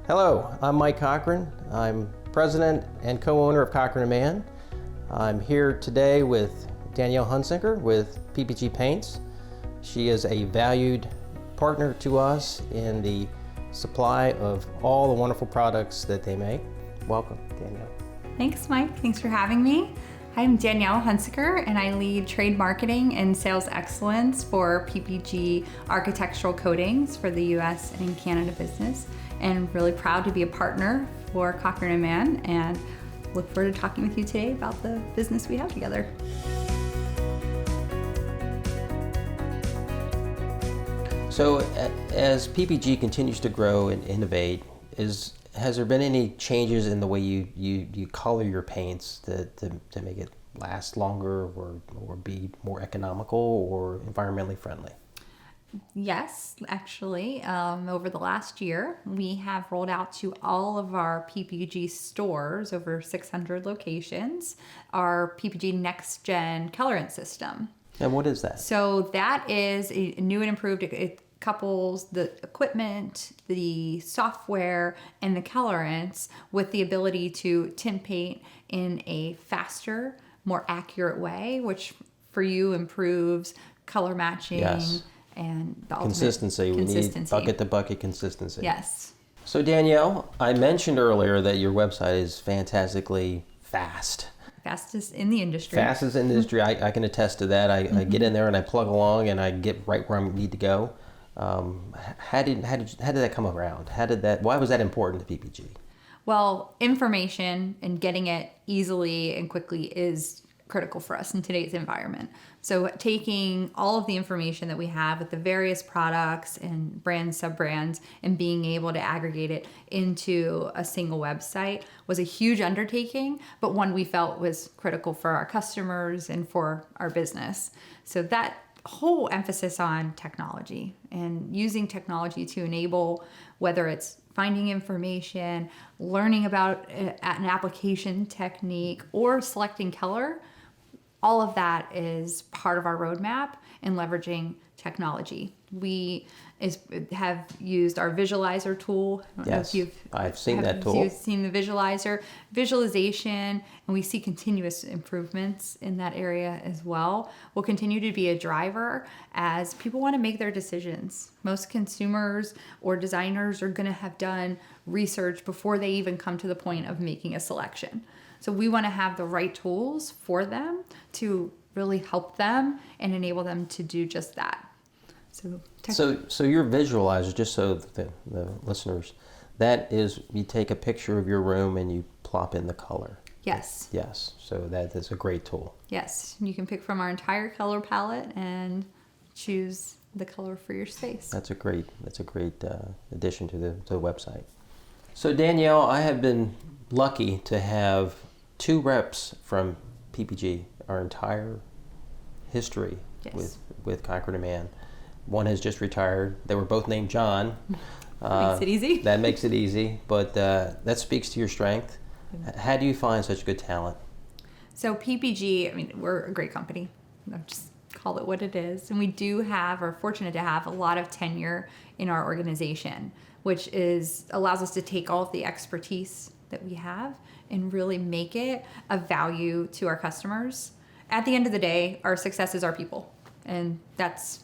Hello, I'm Mike Cochran. I'm president and co-owner of Cochran of Mann. I'm here today with Danielle Hunsicker with PPG Paints. She is a valued partner to us in the supply of all the wonderful products that they make. Welcome, Danielle. Thanks, Mike. Thanks for having me. I'm Danielle Hunsicker, and I lead trade marketing and sales excellence for PPG architectural coatings for the US and Canada business. And really proud to be a partner for Cochran of Mann, and look forward to talking with you today about the business we have together. So as PPG continues to grow and innovate, has there been any changes in the way you color your paints to make it last longer or be more economical or environmentally friendly? Yes, actually, over the last year, we have rolled out to all of our PPG stores, over 600 locations, our PPG Next Gen colorant system. And what is that? So that is a new and improved. It couples the equipment, the software, and the colorants with the ability to tint paint in a faster, more accurate way, which for you improves color matching. Yes. And the consistency. We consistency. need bucket to bucket consistency. Yes. So Danielle, I mentioned earlier that your website is fantastically fast. Fastest in the industry. Fastest in the industry. I can attest to that. I get in there and I plug along and I get right where I need to go. How did that come around? Why was that important to PPG? Well, information and getting it easily and quickly is critical for us in today's environment. So taking all of the information that we have with the various products and brands, sub-brands, and being able to aggregate it into a single website was a huge undertaking, but one we felt was critical for our customers and for our business. So that whole emphasis on technology and using technology to enable, whether it's finding information, learning about an application technique, or selecting color, all of that is part of our roadmap in leveraging technology. We have used our visualizer tool. Yes, I've seen that tool. You've seen the visualization, and we see continuous improvements in that area as well. Will continue to be a driver as people want to make their decisions. Most consumers or designers are going to have done research before they even come to the point of making a selection. So we want to have the right tools for them to really help them and enable them to do just that. So your visualizer, just so the listeners, that is, you take a picture of your room and you plop in the color. Yes. Yes. So that is a great tool. Yes. You can pick from our entire color palette and choose the color for your space. That's a great addition to the website. So Danielle, I have been lucky to have 2 reps from PPG our entire history. Yes. with Cochran of Mann. One has just retired. They were both named John. Makes it easy. That makes it easy, but that speaks to your strength. How do you find such good talent? So PPG, I mean, we're a great company. I'll just call it what it is. And we are fortunate to have a lot of tenure in our organization, which allows us to take all of the expertise that we have and really make it a value to our customers. At the end of the day, our success is our people. And that's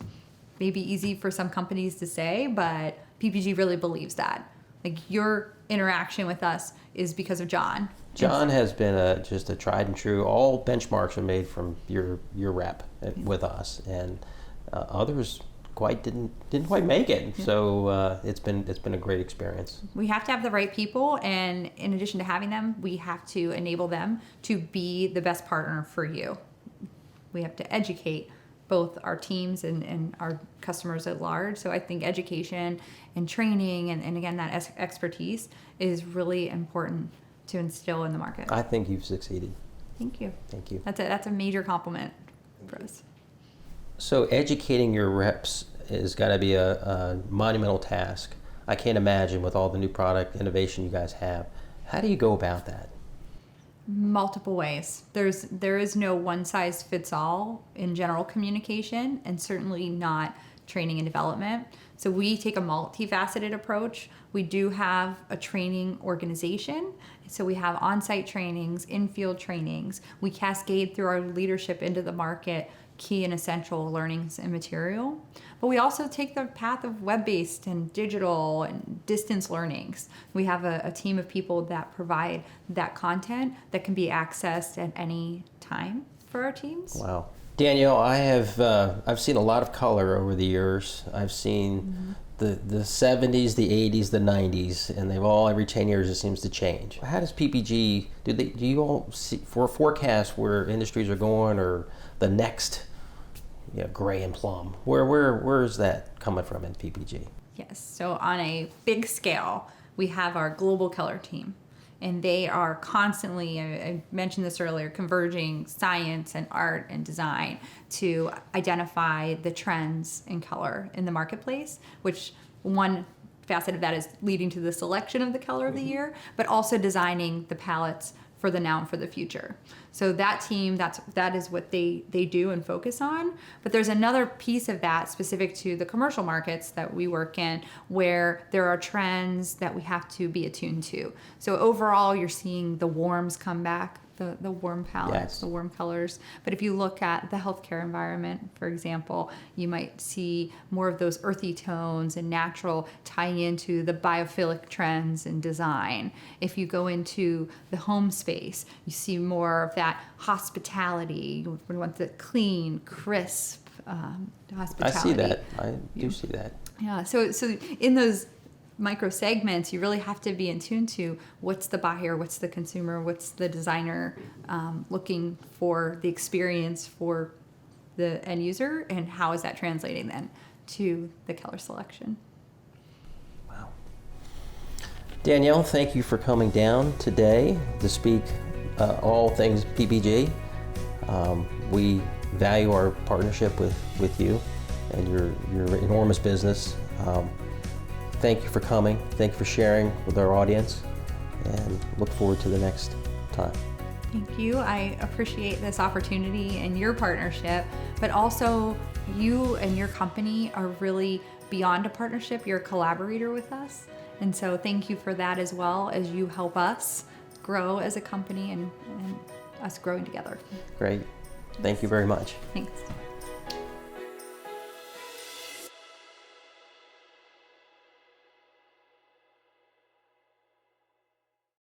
maybe easy for some companies to say, but PPG really believes that. Like, your interaction with us is because of John. John has been just a tried and true. All benchmarks are made from your rep with us, and others didn't quite make it. So it's been a great experience. We have to have the right people, and in addition to having them, we have to enable them to be the best partner for you. We have to educate both our teams and our customers at large. So I think education and training and again, that expertise is really important to instill in the market. I think you've succeeded. Thank you. Thank you. That's a major compliment for us. So educating your reps has got to be a monumental task. I can't imagine with all the new product innovation you guys have. How do you go about that? Multiple ways. There is no one size fits all in general communication, and certainly not training and development. So we take a multifaceted approach. We do have a training organization. So we have on-site trainings, in-field trainings. We cascade through our leadership into the market key and essential learnings and material. But we also take the path of web-based and digital and distance learnings. We have a team of people that provide that content that can be accessed at any time for our teams. Wow. Danielle, I've seen a lot of color over the years. I've seen the 70s, the 80s, the 90s, and every 10 years it seems to change. How does PPG, do you all see for forecast where industries are going, or the next gray and plum? Where is that coming from in PPG? Yes, so on a big scale, we have our global color team. And they are constantly, I mentioned this earlier, converging science and art and design to identify the trends in color in the marketplace, which one facet of that is leading to the selection of the color of the year, but also designing the palettes for the now and for the future. So that team, that is what they do and focus on. But there's another piece of that specific to the commercial markets that we work in, where there are trends that we have to be attuned to. So overall, you're seeing the warms come back, the warm palettes, Yes. the warm colors. But if you look at the healthcare environment, for example, you might see more of those earthy tones and natural tying into the biophilic trends in design. If you go into the home space, you see more of that hospitality. We want the clean, crisp hospitality. I see that. I do see that. Yeah, so in those micro segments, you really have to be in tune to what's the buyer, what's the consumer, what's the designer looking for the experience for the end user, and how is that translating then to the color selection. Wow. Danielle, thank you for coming down today to speak all things PPG. We value our partnership with you and your enormous business. Thank you for coming. Thank you for sharing with our audience, and look forward to the next time. Thank you. I appreciate this opportunity and your partnership, but also you and your company are really beyond a partnership. You're a collaborator with us. And so thank you for that, as well as you help us grow as a company and us growing together. Great. Thank you very much. Thanks.